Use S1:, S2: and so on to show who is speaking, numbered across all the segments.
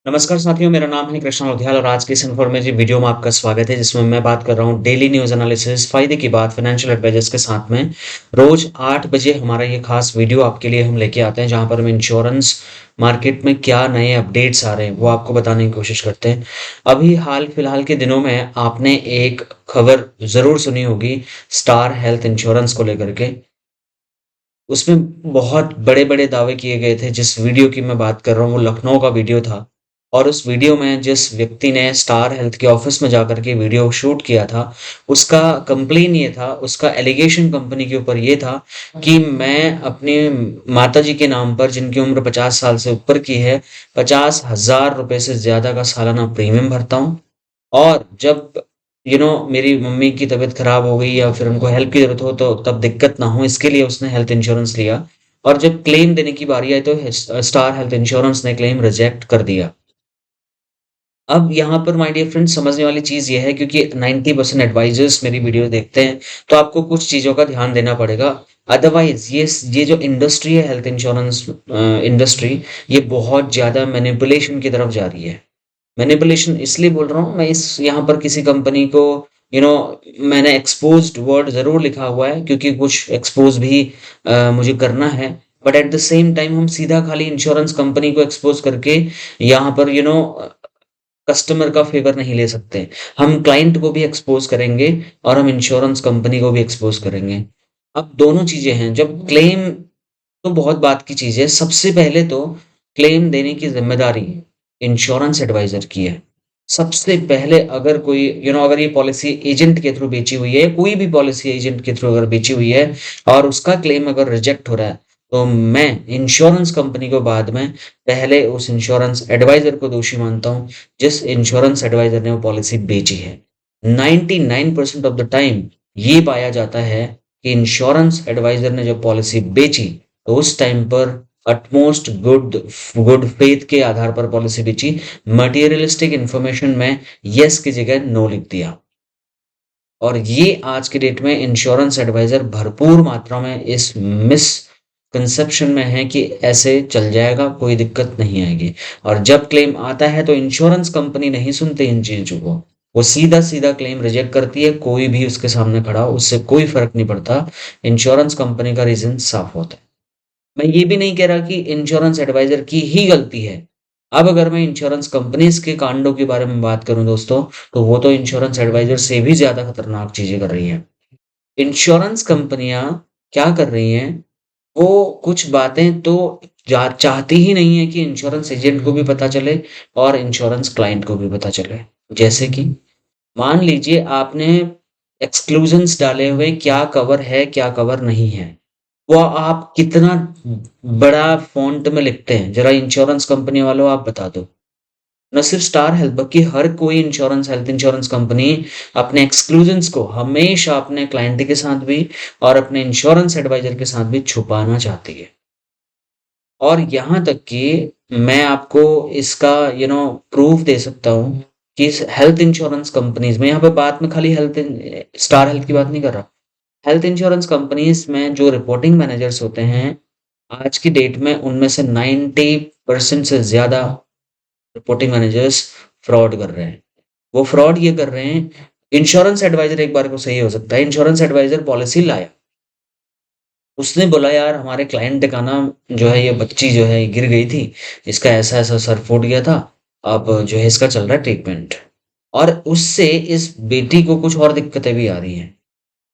S1: नमस्कार साथियों, मेरा नाम है कृष्णा लोधियाल और आज के इस इन्फॉर्मेटिव वीडियो में आपका स्वागत है जिसमें मैं बात कर रहा हूँ डेली न्यूज़ एनालिसिस फ़ायदे की बात फाइनेंशियल एडवाइजर्स के साथ में। रोज़ 8 बजे हमारा ये खास वीडियो आपके लिए हम लेके आते हैं जहाँ पर हम इंश्योरेंस मार्केट में क्या नए अपडेट्स आ रहे हैं वो आपको बताने की कोशिश करते हैं। अभी हाल-फिलहाल के दिनों में आपने एक खबर ज़रूर सुनी होगी स्टार हेल्थ इंश्योरेंस को लेकर के। उसमें बहुत बड़े-बड़े दावे किए गए थे। जिस वीडियो की मैं बात कर रहा हूँ वो लखनऊ का वीडियो था और उस वीडियो में जिस व्यक्ति ने स्टार हेल्थ के ऑफ़िस में जाकर के वीडियो शूट किया था, उसका कंप्लेन ये था, उसका एलिगेशन कंपनी के ऊपर ये था कि मैं अपनी माताजी के नाम पर जिनकी उम्र 50 साल से ऊपर की है, 50,000 रुपए से ज़्यादा का सालाना प्रीमियम भरता हूँ और जब मेरी मम्मी की तबीयत खराब हो गई या फिर उनको हेल्प की ज़रूरत हो तो तब दिक्कत ना हो इसके लिए उसने हेल्थ इंश्योरेंस लिया और जब क्लेम देने की बारी आई तो स्टार हेल्थ इंश्योरेंस ने क्लेम रिजेक्ट कर दिया। अब यहाँ पर माय डियर फ्रेंड्स समझने वाली चीज़ ये है क्योंकि 90% एडवाइज़र्स मेरी वीडियो देखते हैं, तो आपको कुछ चीज़ों का ध्यान देना पड़ेगा। अदरवाइज़ ये जो इंडस्ट्री है हेल्थ इंश्योरेंस इंडस्ट्री, ये बहुत ज़्यादा मैनिपुलेशन की तरफ जा रही है। मैनिपुलेशन इसलिए बोल रहा हूँ मैं इस यहाँ पर किसी कंपनी को यू नो मैंने एक्सपोज्ड वर्ड ज़रूर लिखा हुआ है क्योंकि कुछ एक्सपोज़ भी मुझे करना है। But at the same time हम सीधा खाली इंश्योरेंस कंपनी को एक्सपोज़ करके यहाँ पर कस्टमर का फ़ेवर नहीं ले सकते। हम क्लाइंट को भी एक्सपोज़ करेंगे और हम इंश्योरेंस कंपनी को भी एक्सपोज़ करेंगे। अब दोनों चीज़ें हैं, जब क्लेम तो बहुत बात की चीज़ है। सबसे पहले तो क्लेम देने की ज़िम्मेदारी इंश्योरेंस एडवाइज़र की है। सबसे पहले अगर कोई अगर ये पॉलिसी एजेंट के थ्रू बेची हुई है, कोई भी पॉलिसी एजेंट के थ्रू अगर बेची हुई है और उसका क्लेम अगर रिजेक्ट हो रहा है, तो मैं इंश्योरेंस कंपनी को बाद में पहले उस इंश्योरेंस एडवाइज़र को दोषी मानता हूँ, जिस इंश्योरेंस एडवाइज़र ने वो पॉलिसी बेची है। 99% ऑफ द टाइम ये पाया जाता है कि इंश्योरेंस एडवाइज़र ने जब पॉलिसी बेची, तो उस टाइम पर अटमोस्ट गुड गुड फेथ के आधार पर पॉलिसी बेची। मटेरियलिस्टिक इन्फॉर्मेशन में येस की जगह नो लिख दिया और ये आज के डेट में इंश्योरेंस एडवाइज़र भरपूर मात्रा में इस मिसकंसेप्शन में है कि ऐसे चल जाएगा, कोई दिक्कत नहीं आएगी और जब क्लेम आता है तो इंश्योरेंस कंपनी नहीं सुनते इन चीज़ों को। वो सीधा-सीधा क्लेम रिजेक्ट करती है, कोई भी उसके सामने खड़ा हो, उससे कोई फ़र्क नहीं पड़ता। इंश्योरेंस कंपनी का रीज़न साफ होता है। मैं ये भी नहीं कह रहा कि इंश्योरेंस एडवाइज़र की ही गलती है। अब अगर मैं इंश्योरेंस कंपनीज़ के कांडों के बारे में बात करूँ दोस्तों, तो वो तो इंश्योरेंस एडवाइज़र से भी ज़्यादा खतरनाक चीज़ें कर रही हैं। इंश्योरेंस कंपनियाँ क्या कर रही हैं, वो कुछ बातें तो जा चाहती ही नहीं है कि इंश्योरेंस एजेंट को भी पता चले और इंश्योरेंस क्लाइंट को भी पता चले। जैसे कि मान लीजिए आपने एक्सक्लूज़न्स डाले हुए क्या कवर है, क्या कवर नहीं है। वो आप कितना बड़ा फ़ॉन्ट में लिखते हैं? ज़रा इंश्योरेंस कंपनी वालों आप बता दो। ना सिर्फ स्टार हेल्थ बल्कि हर कोई हेल्थ इंश्योरेंस कंपनी अपने एक्सक्लूजन्स को हमेशा अपने क्लाइंट के साथ भी और अपने इंश्योरेंस एडवाइज़र के साथ भी छुपाना चाहती है। और यहाँ तक कि मैं आपको इसका प्रूफ़ दे सकता हूँ कि इस हेल्थ इंश्योरेंस कंपनीज़ में यहाँ पे बात मैं खाली स्टार हेल्थ की बात नहीं कर रहा। हेल्थ इंश्योरेंस कंपनीज़ में जो रिपोर्टिंग मैनेजर्स होते हैं, आज की डेट में उनमें से 90% से ज़्यादा रिपोर्टिंग मैनेजर्स फ्रॉड कर रहे हैं। वो फ्रॉड ये कर रहे हैं, इंश्योरेंस एडवाइज़र एक बार को सही हो सकता है, इंश्योरेंस एडवाइज़र पॉलिसी लाया। उसने बोला यार हमारे क्लाइंट का ना जो है ये बच्ची जो है गिर गई थी, इसका ऐसा-ऐसा सर फूट गया था, अब जो है इसका चल रहा है ट्रीटमेंट। और उससे इस बेटी को कुछ और दिक्कतें भी आ रही हैं।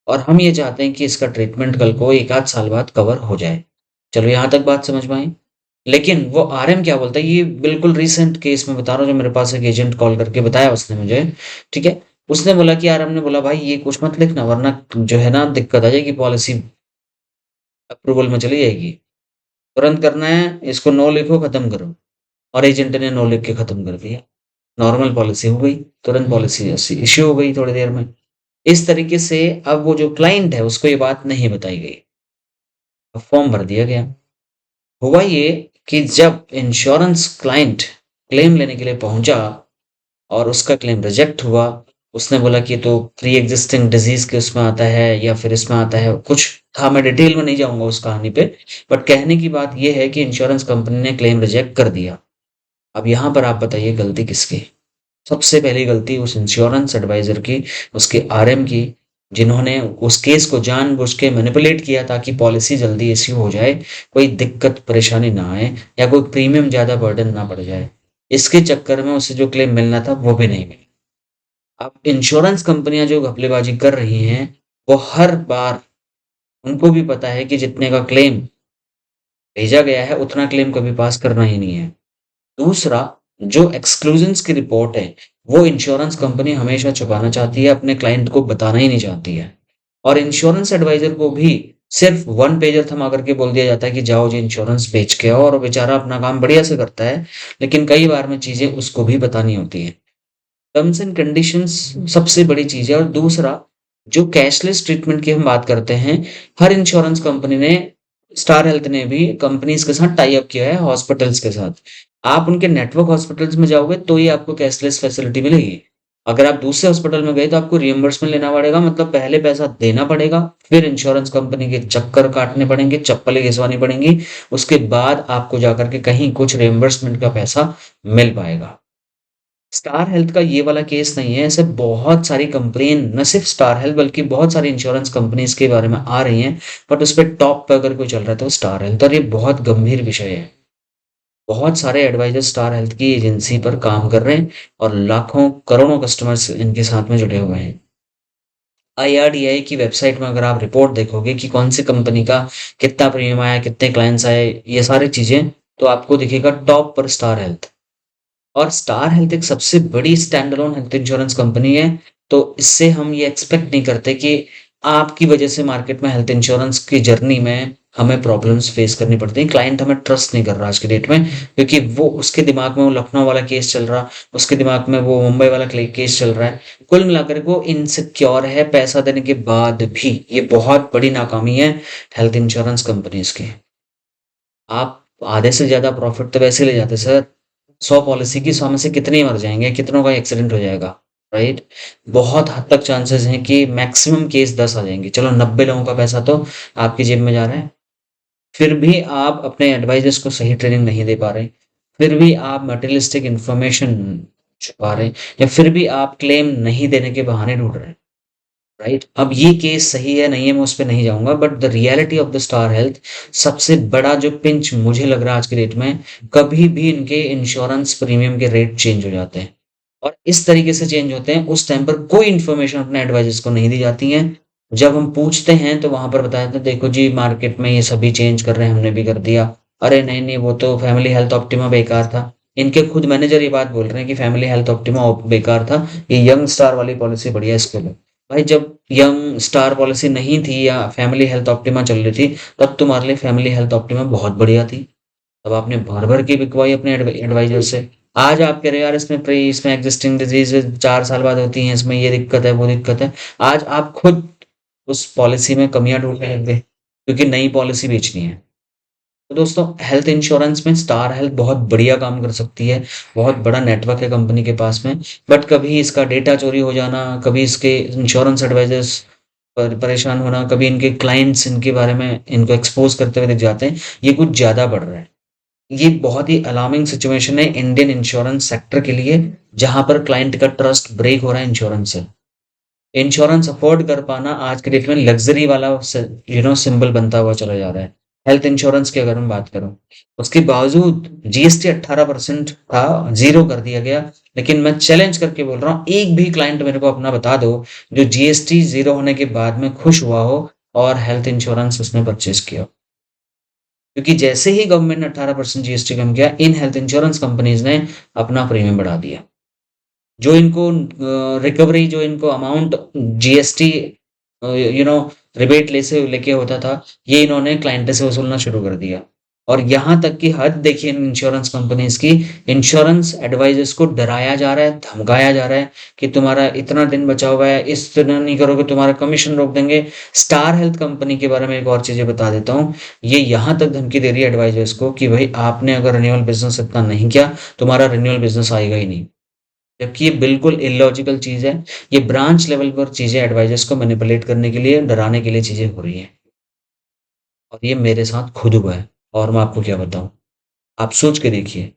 S1: और हम ये चाहते हैं कि इसका ट्रीटमेंट कल को 1 आध साल बाद कवर हो जाए। चलो यहाँ तक बात समझ में आई। लेकिन वो आरएम क्या बोलता है, ये बिल्कुल रीसेंट केस में बता रहा हूँ जो मेरे पास एक एजेंट कॉल करके बताया उसने मुझे, ठीक है? उसने बोला कि आरएम ने बोला भाई ये कुछ मत लिखना वरना जो है ना दिक्कत आ जाएगी, पॉलिसी अप्रूवल में चली जाएगी। तुरंत करना है, इसको नो लिखो खत्म करो। और एजेंट ने नो लिख के खत्म कर दिया। नॉर्मल पॉलिसी हो गई, तुरंत पॉलिसी इश्यू हो गई थोड़ी देर में। इस तरीके से अब वो जो क्लाइंट है उसको ये बात नहीं बताई गई। अब फॉर्म भर दिया गया। हुआ ये कि जब इंश्योरेंस क्लाइंट क्लेम लेने के लिए पहुंचा और उसका क्लेम रिजेक्ट हुआ, उसने बोला कि ये तो प्री एग्जिस्टिंग डिजीज के उसमें आता है या फिर इसमें आता है, कुछ था, मैं डिटेल में नहीं जाऊंगा उस कहानी पे। बट कहने की बात ये है कि इंश्योरेंस कंपनी ने क्लेम रिजेक्ट कर दिया। अब यहाँ पर आप बताइए गलती किसकी? सबसे पहली गलती उस इंश्योरेंस एडवाइजर की, उसके आरएम की, जिन्होंने उस केस को जानबूझ के मैनिपुलेट किया ताकि पॉलिसी जल्दी इश्यू हो जाए, कोई दिक्कत परेशानी ना आए या कोई प्रीमियम ज़्यादा बर्डन ना पड़ जाए। इसके चक्कर में उसे जो क्लेम मिलना था वो भी नहीं मिला। अब इंश्योरेंस कंपनियां जो घपलेबाजी कर रही हैं, वो हर बार उनको भी पता है कि जितने का क्लेम भेजा गया है उतना क्लेम कभी पास करना ही नहीं है। दूसरा, जो एक्सक्लूजन्स की रिपोर्ट है, वो इंश्योरेंस कंपनी हमेशा छुपाना चाहती है, अपने क्लाइंट को बताना ही नहीं चाहती है। और इंश्योरेंस एडवाइज़र को भी सिर्फ़ वन पेजर थमा करके बोल दिया जाता है कि जाओ जी इंश्योरेंस बेच के आओ, और वो बेचारा अपना काम बढ़िया से करता है, लेकिन कई बार में चीज़ें उसको भी बतानी होती हैं। टर्म्स एंड कंडीशंस सबसे बड़ी चीज़ है। और दूसरा, जो कैशलेस ट्रीटमेंट की हम बात करते हैं, हर इंश्योरेंस कंपनी ने, स्टार हेल्थ ने भी कंपनीज़ के साथ टाई अप किया है हॉस्पिटल्स के साथ। आप उनके नेटवर्क हॉस्पिटल्स में जाओगे तो ही आपको कैशलेस फैसिलिटी मिलेगी। अगर आप दूसरे हॉस्पिटल में गए तो आपको रिइंबर्समेंट लेना पड़ेगा, मतलब पहले पैसा देना पड़ेगा, फिर इंश्योरेंस कंपनी के चक्कर काटने पड़ेंगे, चप्पलें घिसवानी पड़ेंगी, उसके बाद आपको जाकर के कहीं कुछ रिइंबर्समेंट का पैसा मिल पाएगा। स्टार हेल्थ का ये वाला केस नहीं है, ऐसे बहुत सारी कंपनी, न सिर्फ स्टार हेल्थ बल्कि बहुत सारी इंश्योरेंस कंपनीज के बारे में आ रही हैं, बट उस पे टॉप पे अगर कोई चल रहा है तो स्टार हेल्थ, और ये बहुत गंभीर विषय है। बहुत सारे एडवाइजर स्टार हेल्थ की एजेंसी पर काम कर रहे हैं और लाखों करोड़ों कस्टमर्स इनके साथ में जुड़े हुए हैं। आईआरडीआई की वेबसाइट में अगर आप रिपोर्ट देखोगे कि कौन सी कंपनी का कितना प्रीमियम आया, कितने क्लाइंट्स आए, ये सारी चीजें, तो आपको दिखेगा टॉप पर स्टार हेल्थ। और स्टार हेल्थ एक सबसे बड़ी stand alone health insurance company है, तो इससे हम ये एक्सपेक्ट नहीं करते कि आपकी वजह से मार्केट में हेल्थ इंश्योरेंस की जर्नी में हमें प्रॉब्लम्स फेस करनी पड़ती हैं। क्लाइंट हमें ट्रस्ट नहीं कर रहा आज की डेट में, क्योंकि वो उसके दिमाग में वो लखनऊ वाला केस चल रहा, उसके दिमाग में वो मुंबई वाला केस चल रहा है। कुल मिलाकर वो इनसिक्योर है पैसा देने के बाद भी। ये बहुत बड़ी नाकामी है हेल्थ इंश्योरेंस कंपनीज की। आप आधे से ज़्यादा प्रॉफ़िट तो वैसे ले जाते सर। 100 पॉलिसी की 100 में से कितने ही मर जाएँगे, कितनों का एक्सीडेंट हो जाएगा, राइट? बहुत हद तक चांसेस हैं कि मैक्सिमम केस 10 आ जाएँगे। चलो 90 लोगों का पैसा तो आपकी जेब में जा रहा है। फिर भी आप अपने एडवाइज़र्स को सही ट्रेनिंग नहीं दे पा रहे। फिर भी आप मटेरियलिस्टिक इन्फॉर्मेशन छुपा रहे, या फिर भी आप क्लेम नहीं देने के बहाने ढूँढ रहे हैं। राइट? अब ये केस सही है नहीं है मैं उस पे नहीं जाऊँगा, but the reality of the star health, सबसे बड़ा जो पिंच मुझे लग रहा है आज की डेट में, कभी भी इनके इंश्योरेंस प्रीमियम के रेट चेंज हो जाते हैं। और इस तरीके से चेंज होते हैं, उस टाइम पर कोई इन्फॉर्मेशन अपने एडवाइज़र्स को नहीं दी जाती है। जब हम पूछते हैं तो वहाँ पर बताया जाता है देखो जी मार्केट में ये सभी चेंज कर रहे हैं, हमने भी कर दिया। अरे नहीं, नहीं वो तो फैमिली हेल्थ ऑप्टिमा बेकार था। इनके खुद मैनेजर ये बात बोल रहे हैं कि फैमिली हेल्थ ऑप्टिमा बेकार था, ये यंग स्टार वाली पॉलिसी बढ़िया है इसके लिए। भाई जब यंग स्टार पॉलिसी नहीं थी या फैमिली हेल्थ ऑप्टिमा चल रही थी, तब तुम्हारे लिए फैमिली हेल्थ ऑप्टिमा बहुत बढ़िया थी। तब आपने भर-भर के बिकवाई अपने एडवाइज़र से। आज आप कह रहे हो यार इसमें एग्जिस्टिंग डिज़ीज़ 4 साल बाद होती हैं, इसमें ये दिक्कत है, वो दिक्कत है। आज आप खुद उस पॉलिसी में कमियाँ ढूँढने लग गए, क्योंकि नई पॉलिसी बेचनी है। तो दोस्तों हेल्थ इंश्योरेंस में स्टार हेल्थ बहुत बढ़िया काम कर सकती है, बहुत बड़ा नेटवर्क है कंपनी के पास में, बट कभी इसका डेटा चोरी हो जाना, कभी इसके इंश्योरेंस एडवाइजर्स परेशान होना, कभी इनके क्लाइंट्स इनके बारे में इनको एक्सपोज करते हुए दिख जाते हैं, ये कुछ ज़्यादा बढ़ रहा है। ये बहुत ही अलार्मिंग सिचुएशन है इंडियन इंश्योरेंस सेक्टर के लिए, जहाँ पर क्लाइंट का ट्रस्ट ब्रेक हो रहा है इंश्योरेंस से। इंश्योरेंस अफ़ोर्ड कर पाना आज के डेट में लग्ज़री वाला सिंबल बनता हुआ चला जा रहा है। हेल्थ इंश्योरेंस की अगर मैं बात करूँ, उसके बावजूद जीएसटी 18% था, ज़ीरो कर दिया गया। लेकिन मैं चैलेंज करके बोल रहा हूँ, एक भी क्लाइंट मेरे को अपना बता दो, जो जीएसटी ज़ीरो होने के बाद में खुश हुआ हो और हेल्थ इंश्योरेंस उसने परचेज़ किया हो। क्योंकि जैसे ही गवर्नमेंट ने 18% जीएसटी कम किया, इन हेल्थ इंश्योरेंस कंपनीज़ ने अपना प्रीमियम बढ़ा दिया। जो इनको रिकवरी, जो इनको अमाउंट जीएसटी रिबेट ले से लेके होता था, ये इन्होंने क्लाइंट से वसूलना शुरू कर दिया। और यहाँ तक की हद देखिए इन इंश्योरेंस कंपनीज़ की, इंश्योरेंस एडवाइज़र्स को डराया जा रहा है, धमकाया जा रहा है कि तुम्हारा इतना दिन बचा हुआ है, इस तरह नहीं करोगे तुम्हारा कमीशन रोक देंगे। स्टार हेल्थ कंपनी के बारे में एक और चीज़ें बता देता हूँ, ये यहाँ तक धमकी दे रही है एडवाइज़र्स को कि भई आपने अगर रिन्यूअल बिज़नेस इतना नहीं किया, तुम्हारा रिन्यूअल बिज़नेस आएगा ही नहीं। जबकि ये बिल्कुल इलॉजिकल चीज़ है। ये ब्रांच लेवल पर चीज़ें एडवाइज़र्स को मैनिपुलेट करने के लिए, डराने के लिए चीज़ें हो रही हैं। और ये मेरे साथ खुद हुआ है, और मैं आपको क्या बताऊँ। आप सोच के देखिए।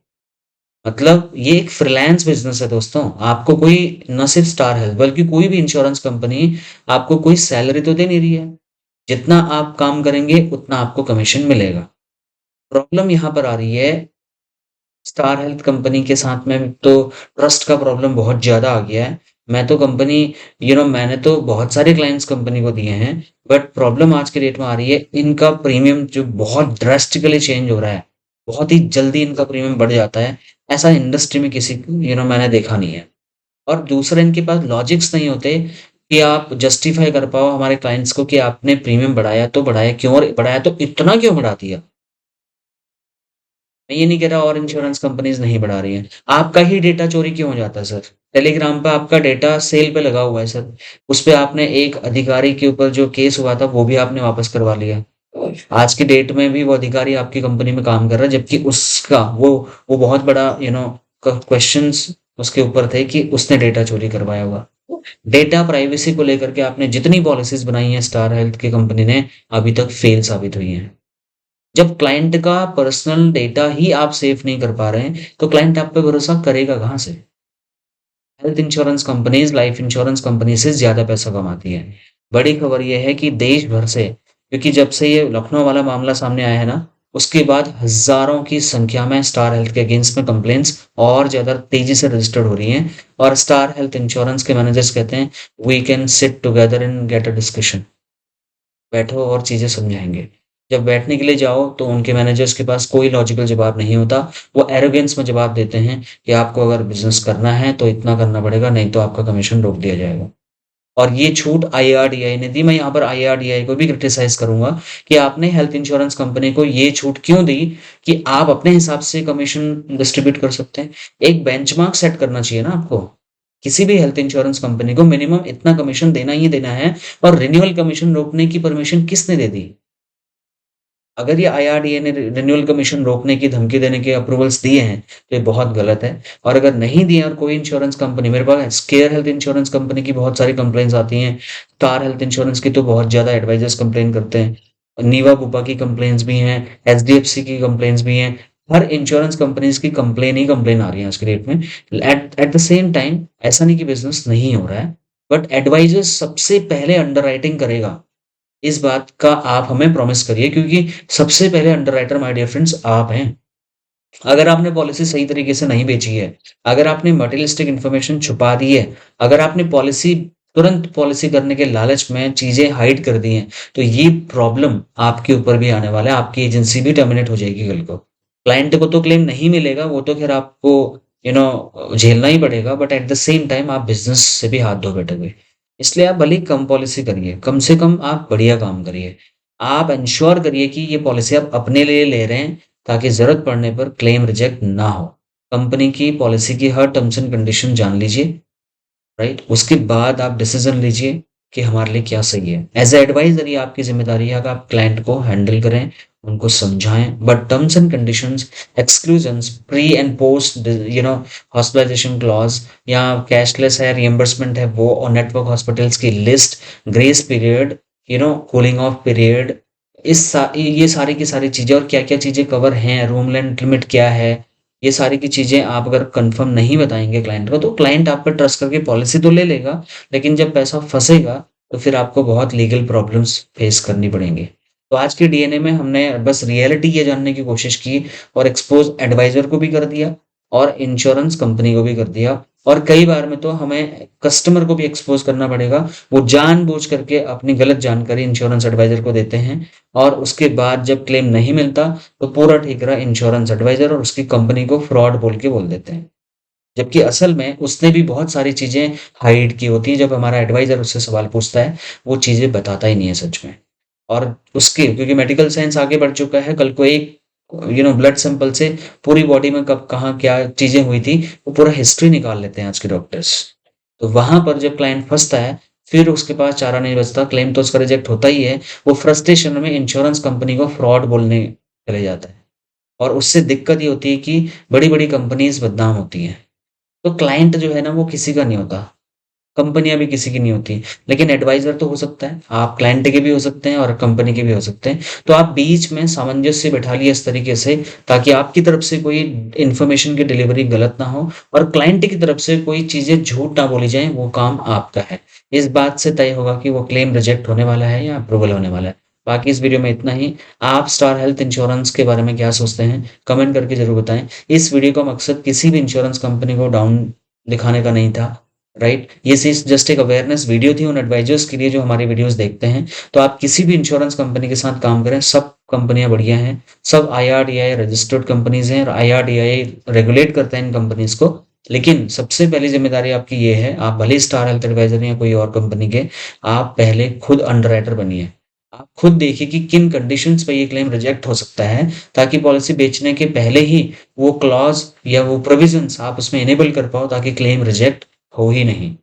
S1: मतलब ये एक फ्रीलांस बिज़नेस है दोस्तों। आपको कोई ना सिर्फ़ स्टार हेल्थ बल्कि कोई भी इंश्योरेंस कंपनी आपको कोई सैलरी तो दे नहीं रही है। जितना आप काम करेंगे उतना आपको कमीशन मिलेगा। प्रॉब्लम यहाँ पर आ रही है स्टार हेल्थ कंपनी के साथ में तो ट्रस्ट का प्रॉब्लम बहुत ज़्यादा आ गया है। मैं तो कंपनी मैंने तो बहुत सारे क्लाइंट्स कंपनी को दिए हैं, बट प्रॉब्लम आज के डेट में आ रही है, इनका प्रीमियम जो बहुत ड्रास्टिकली चेंज हो रहा है। बहुत ही जल्दी इनका प्रीमियम बढ़ जाता है। ऐसा इंडस्ट्री में किसी मैंने देखा नहीं है। और दूसरा इनके पास लॉजिक्स नहीं होते कि आप जस्टिफाई कर पाओ हमारे क्लाइंट्स को कि आपने प्रीमियम बढ़ाया तो बढ़ाया क्यों और बढ़ाया तो इतना क्यों बढ़ा दिया? मैं ये नहीं कह रहा और इंश्योरेंस कंपनीज़ नहीं बढ़ा रही हैं। आपका ही डेटा चोरी क्यों हो जाता है सर? टेलीग्राम पे आपका डेटा सेल पे लगा हुआ है सर। उसपे आपने एक अधिकारी के ऊपर जो केस हुआ था वो भी आपने वापस करवा लिया। आज की डेट में भी वो अधिकारी आपकी कंपनी में काम कर रहा है जबकि उसका वो बहुत बड़ा क्वेश्चंस उसके ऊपर थे कि उसने डेटा चोरी करवाया हुआ। डेटा प्राइवेसी को लेकर के आपने जितनी पॉलिसीज़ बनाई हैं स्टार हेल्थ की कंपनी ने अभी तक फेल साबित हुई हैं। जब क्लाइंट का पर्सनल डेटा ही आप सेव नहीं कर पा रहे हैं, तो क्लाइंट आप पे भरोसा करेगा कहाँ से? Health insurance companies life insurance company से ज़्यादा पैसा कमाती हैं। बड़ी खबर ये है कि देश भर से क्योंकि जब से ये लखनऊ वाला मामला सामने आया है ना, उसके बाद हज़ारों की संख्या में स्टार हेल्थ के अगेंस्ट में कंप्लेंट्स और ज़्यादा तेज़ी से रजिस्टर्ड हो रही हैं और स्टार हेल्थ इंश्योरेंस के मैनेजर्स कहते हैं, "we can sit together and get a discussion." बैठो और चीज़ें समझाएँगे। जब बैठने के लिए जाओ तो उनके मैनेजर्स के पास कोई लॉजिकल जवाब नहीं होता। वो एरोगेंस में जवाब देते हैं कि आपको अगर बिज़नेस करना है तो इतना करना पड़ेगा, नहीं तो आपका कमीशन रोक दिया जाएगा। और ये छूट आईआरडीआई ने दी। मैं यहाँ पर आईआरडीआई को भी क्रिटिसाइज़ करूँगा कि आपने हेल्थ इंश्योरेंस कंपनी को ये छूट क्यों दी कि आप अपने हिसाब से कमीशन डिस्ट्रीब्यूट कर सकते हैं। एक बेंचमार्क सेट करना चाहिए ना आपको। किसी भी हेल्थ इंश्योरेंस कंपनी को मिनिमम इतना कमीशन देना ही देना है और रिन्यूअल कमीशन रोकने की परमिशन किसने दे दी? अगर ये आईआरडीए ने रिन्यूअल कमीशन रोकने की धमकी देने के अप्रूवल्स दिए हैं, तो ये बहुत गलत है। और अगर नहीं दिए और कोई इंश्योरेंस कंपनी मेरे पास केयर हेल्थ इंश्योरेंस कंपनी की बहुत सारी कंप्लेंट्स आती हैं, स्टार हेल्थ इंश्योरेंस की तो बहुत ज़्यादा एडवाइज़र्स कंप्लेन करते हैं। नीवा बुपा की कंप्लेंट्स भी हैं, एचडीएफसी की कंप्लेंट्स भी हैं। हर इंश्योरेंस कंपनीज़ की कंप्लेन ही कंप्लेन आ रही है आज की डेट में। At at the same time ऐसा नहीं कि बिज़नेस नहीं हो रहा है, बट एडवाइज़र्स सबसे पहले अंडरराइटिंग करेगा। इस बात का आप हमें प्रॉमिस करिए क्योंकि सबसे पहले अंडरराइटर माय डियर फ्रेंड्स आप हैं। अगर आपने पॉलिसी सही तरीके से नहीं बेची है, अगर आपने मटेरियलिस्टिक इन्फॉर्मेशन छुपा दी है, अगर आपने पॉलिसी तुरंत पॉलिसी करने के लालच में चीज़ें हाइड कर दी हैं, तो ये प्रॉब्लम आपके ऊपर भी आने वाला है, आपकी एजेंसी भी टर्मिनेट हो जाएगी कल को। क्लाइंट को तो क्लेम नहीं मिलेगा, वो तो ख़ैर आपको झेलना ही पड़ेगा but at the same time आप बिज़नेस से भी हाथ धो बैठोगे। इसलिए आप भले ही कम पॉलिसी करिए, कम से कम आप बढ़िया काम करिए। आप एन्श्योर करिए कि ये पॉलिसी आप अपने लिए ले रहे हैं ताकि ज़रूरत पड़ने पर क्लेम रिजेक्ट ना हो। कंपनी की पॉलिसी की हर टर्म्स एंड कंडीशन जान लीजिए, राइट? उसके बाद आप डिसीज़न लीजिए कि हमारे लिए क्या सही है। एज़ अ एडवाइज़र ये आपकी ज़िम्मेदारी है कि आप क्लाइंट को हैंडल करें, उनको समझाएँ, but terms and conditions, exclusions, pre and post hospitalization clause या कैशलेस है, रिइंबर्समेंट है वो और नेटवर्क हॉस्पिटल्स की list, grace period, cooling off period, ये सारी की सारी चीज़ें और क्या-क्या चीज़ें कवर हैं, रूम रेंट लिमिट क्या है, ये सारी की चीज़ें आप अगर कन्फर्म नहीं बताएँगे क्लाइंट को, तो क्लाइंट आप पे ट्रस्ट करके पॉलिसी तो ले लेगा, लेकिन जब पैसा फँसेगा, तो फिर आपको बहुत लीगल प्रॉब्लम्स फेस करनी पड़ेंगी। तो आज के डीएनए में हमने बस रियलिटी ये जानने की कोशिश की और एक्सपोज़ एडवाइज़र को भी कर दिया और इंश्योरेंस कंपनी को भी कर दिया और कई बार में तो हमें कस्टमर को भी एक्सपोज़ करना पड़ेगा। वो जानबूझ करके अपनी गलत जानकारी इंश्योरेंस एडवाइज़र को देते हैं और उसके बाद जब क्लेम नहीं मिलता, तो पूरा ठिकरा इंश्योरेंस एडवाइज़र और उसकी कंपनी को फ्रॉड बोल के बोल देते हैं। जबकि असल में उसने भी बहुत सारी चीज़ें हाइड की होती हैं, जब हमारा एडवाइज़र उससे सवाल पूछता है, वो चीज़ें बताता ही नहीं है सच में। और उसके क्योंकि मेडिकल साइंस आगे बढ़ चुका है, कल को एक ब्लड सैंपल से पूरी बॉडी में कब कहाँ क्या चीज़ें हुई थी, वो पूरा हिस्ट्री निकाल लेते हैं आज के डॉक्टर्स। तो वहाँ पर जब क्लाइंट फँसता है, फिर उसके पास चारा नहीं बचता, क्लेम तो उसका रिजेक्ट होता ही है, वो फ्रस्ट्रेशन में इंश्योरेंस कंपनी को फ्रॉड बोलने चले जाता है। और उससे दिक्कत ये होती है कि बड़ी-बड़ी कंपनीज़ बदनाम होती हैं। तो क्लाइंट जो है ना वो किसी का नहीं होता। कंपनियाँ भी किसी की नहीं होती, लेकिन एडवाइज़र तो हो सकता है, आप क्लाइंट के भी हो सकते हैं और कंपनी के भी हो सकते हैं। तो आप बीच में सामंजस्य बिठा लिया इस तरीके से, ताकि आपकी तरफ से कोई इन्फॉर्मेशन की डिलीवरी गलत ना हो और क्लाइंट की तरफ से कोई चीज़ें झूठ ना बोली जाएँ, वो काम आपका है। इस बात से तय होगा कि वो क्लेम रिजेक्ट होने वाला है या अप्रूवल होने वाला है। बाकी इस वीडियो में इतना ही। आप स्टार हेल्थ इंश्योरेंस के बारे में क्या सोचते हैं? कमेंट करके ज़रूर बताएँ। इस वीडियो का मकसद किसी भी इंश्योरेंस कंपनी को डाउन दिखाने का नहीं था, राइट? ये सिर्फ जस्ट एक अवेयरनेस वीडियो थी उन एडवाइजर्स के लिए जो हमारी वीडियोस देखते हैं। तो आप किसी भी इंश्योरेंस कंपनी के साथ काम करें, सब कंपनियां बढ़िया हैं, सब IRDAI रजिस्टर्ड कंपनीज हैं और IRDAI रेगुलेट करता है इन कंपनीज को। लेकिन सबसे पहली जिम्मेदारी आपकी ये है, आप भले ही स्टार हेल्थ एडवाइजर या कोई और कंपनी के, आप पहले खुद अंडरराइटर बनिए। आप खुद देखिए कि किन कंडीशंस पे ये क्लेम रिजेक्ट हो सकता है, ताकि पॉलिसी बेचने के पहले ही वो क्लॉज या वो प्रोविजंस आप उसमें इनेबल कर पाओ, ताकि क्लेम रिजेक्ट हो ही नहीं।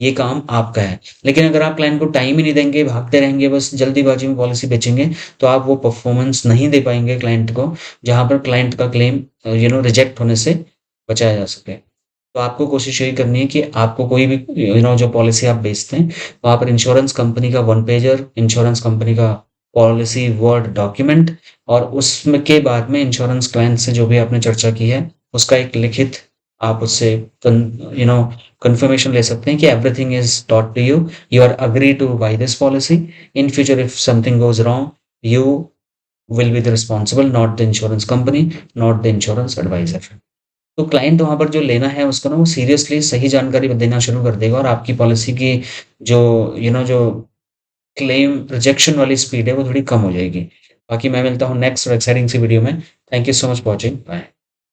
S1: ये काम आपका है। लेकिन अगर आप क्लाइंट को टाइम ही नहीं देंगे, भागते रहेंगे, बस जल्दीबाजी में पॉलिसी बेचेंगे, तो आप वो परफॉर्मेंस नहीं दे पाएँगे क्लाइंट को, जहाँ पर क्लाइंट का क्लेम रिजेक्ट होने से बचाया जा सके। तो आपको कोशिश यही करनी है कि आपको कोई भी जो पॉलिसी आप बेचते हैं, वहाँ पर इंश्योरेंस कंपनी का वन पेजर, इंश्योरेंस कंपनी का पॉलिसी वर्ड डॉक्यूमेंट और उसमें के बाद में इंश्योरेंस क्लाइंट से जो भी आपने चर्चा की है, उसका एक लिखित आप उससे कंफर्मेशन ले सकते हैं कि everything is taught to you, you are agree to buy this policy, in future if something goes wrong, you will be the responsible, not the insurance company, not the insurance advisor. तो client वहाँ पर जो लेना है उसको ना, वो seriously सही जानकारी देना शुरू कर देगा और आपकी पॉलिसी की जो जो क्लेम रिजेक्शन वाली स्पीड है वो थोड़ी कम हो जाएगी। बाकी मैं मिलता हूँ नेक्स्ट और एक्साइटिंग सी वीडियो में। Thank you so much for watching. Bye.